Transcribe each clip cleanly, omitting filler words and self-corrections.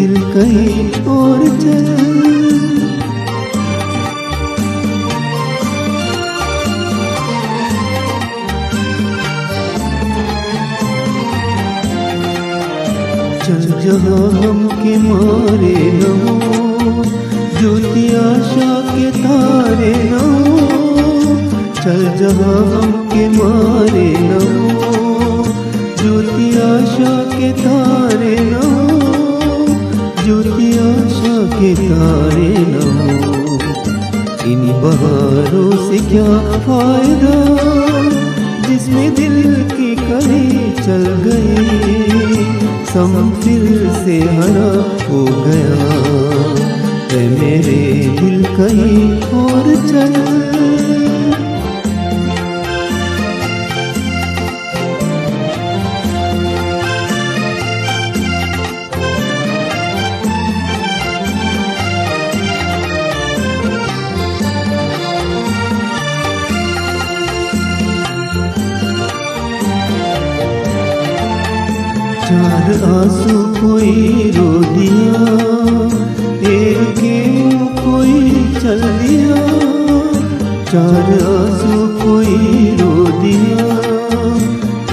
दिल कहीं और चल। चल जहाँ हम के मारे न हो, ज्योति आशा के तारे न हो। चल जहाँ हम के मारे न हो, ज्योति आशा के तारे न हो। ज्योति आशा के तारे न हो। इन बहारों से क्या फायदा जिसमें दिल की कली चल गई, सम फिर से हरा हो गया। ऐ मेरे दिल कहीं और चल। चार आंसू कोई रो दिया, एक के मुँह कोई चल दिया। चार आंसू कोई रो दिया,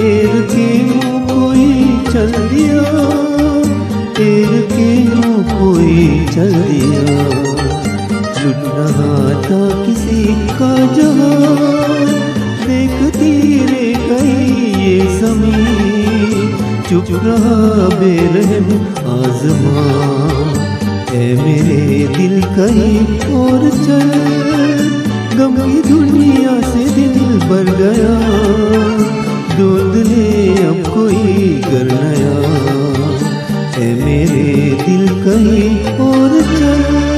एक के मुँह कोई चल दिया। एक के मुँह कोई चल दिया। लुट रहा था किसी का जहां, देखती रह गई ये ज़मीं। चुप रहा बेरहम आज़मां, ऐ मेरे दिल कहीं और चल। गम की दुनिया से दिल भर गया, ढूंढ ले अब कोई घर नया। ऐ मेरे दिल कहीं और चल।